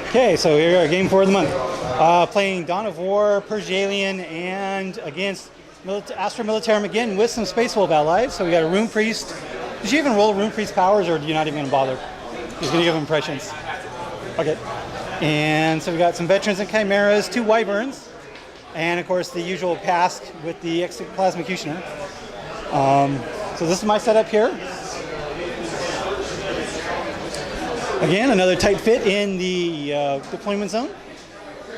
Okay, so here we are, game 4 of the month. Playing Dawn of War, Persia Alien, and against Astra Militarum again with some Space Wolf allies. So we got a Rune Priest. Did you even roll Rune Priest powers, or are you not even going to bother? He's going to give impressions. Okay. And so we got some Veterans and Chimeras, 2 Wyverns, and of course the usual Pask with the Plasmacutioner. So this is my setup here. Again, another tight fit in the deployment zone,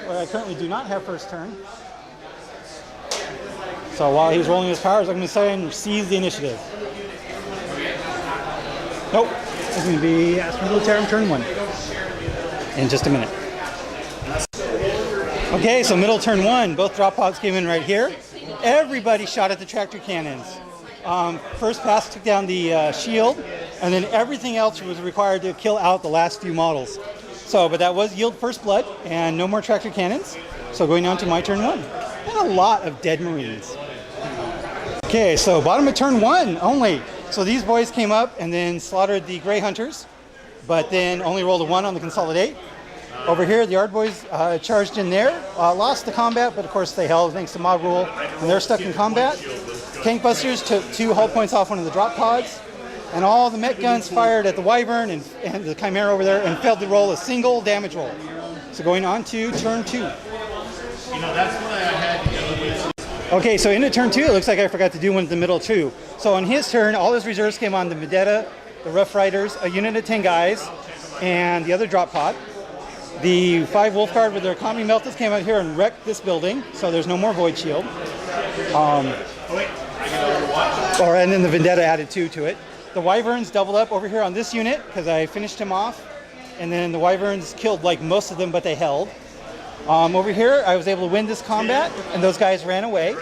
where I currently do not have first turn. So while he's rolling his powers, I'm going to say and seize the initiative. Nope, it's going to be Astra Militarum turn 1 in just a minute. Okay, so middle turn 1, both drop pods came in right here. Everybody shot at the tractor cannons. First pass took down the shield, and then everything else was required to kill out the last few models. So, but that was yield first blood, and no more tractor cannons. So going on to my turn 1. And a lot of dead Marines. Okay, so bottom of turn 1 only. So these boys came up and then slaughtered the Grey Hunters, but then only rolled a 1 on the Consolidate. Over here, the Yard Boys charged in there, lost the combat, but of course they held thanks to mob rule, and they're stuck in combat. Tank Busters took 2 hull points off one of the drop pods, and all the Met Guns fired at the Wyvern and the Chimera over there and failed to roll a single damage roll. So going on to turn 2. Okay, so into turn 2, it looks like I forgot to do one at the middle too. So on his turn, all his reserves came on the Vendetta, the Rough Riders, a unit of 10 guys, and the other drop pod. The 5 Wolf Guard with their Combi Meltas came out here and wrecked this building, so there's no more Void Shield. And then the Vendetta added 2 to it. The Wyverns doubled up over here on this unit because I finished him off, and then the Wyverns killed like most of them, but they held. Over here, I was able to win this combat, and those guys ran away,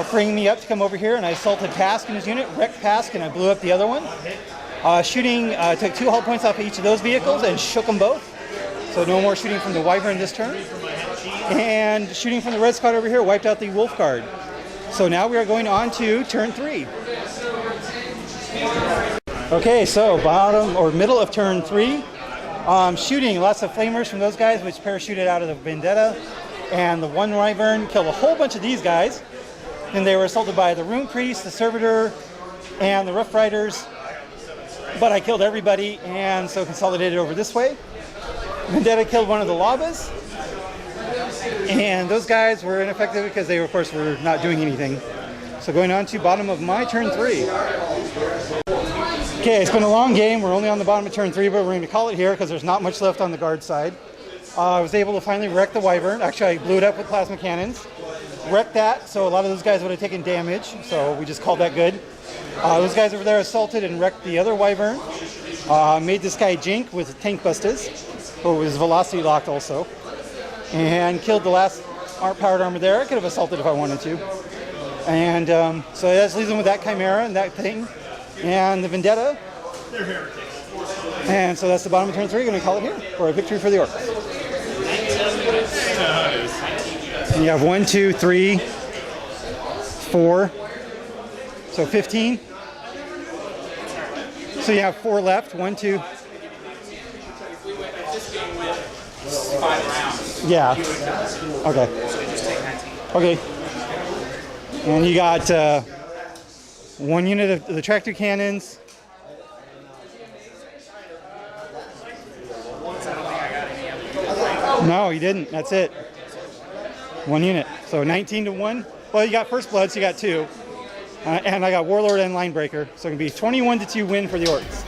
freeing me up to come over here, and I assaulted Pask in his unit, wrecked Pask, and I blew up the other one. Took 2 hull points off of each of those vehicles and shook them both. So no more shooting from the Wyvern this turn. And shooting from the Red Squad over here wiped out the Wolf Guard. So now we are going on to turn 3. Okay, so bottom or middle of turn 3. Shooting lots of flamers from those guys, which parachuted out of the Vendetta. And the 1 Wyvern killed a whole bunch of these guys. Then they were assaulted by the Rune Priest, the Servitor, and the Rough Riders. But I killed everybody, and so consolidated over this way. Vendetta killed one of the Labas. And those guys were ineffective because they, of course, were not doing anything. So going on to bottom of my turn 3. Okay, it's been a long game. We're only on the bottom of turn 3, but we're going to call it here because there's not much left on the guard side. I was able to finally wreck the Wyvern. Actually, I blew it up with plasma cannons. Wrecked that, so a lot of those guys would have taken damage, so we just called that good. Those guys over there assaulted and wrecked the other Wyvern. Made this guy Jink with Tank Busters, who was velocity locked also. And killed the last powered armor there. I could have assaulted if I wanted to. And so that leaves them with that Chimera and that thing. And the Vendetta. And so that's the bottom of turn 3. Going to call it here for a victory for the Orks. And you have 1, 2, 3, 4. So 15. So you have 4 left. 1, 2. Yeah. Okay. Okay. And you got 1 unit of the tractor cannons. No, you didn't. That's it. 1 unit. So 19 to 1. Well, you got first blood, so you got 2. And I got Warlord and Linebreaker. So it can be 21 to 2 win for the Orks.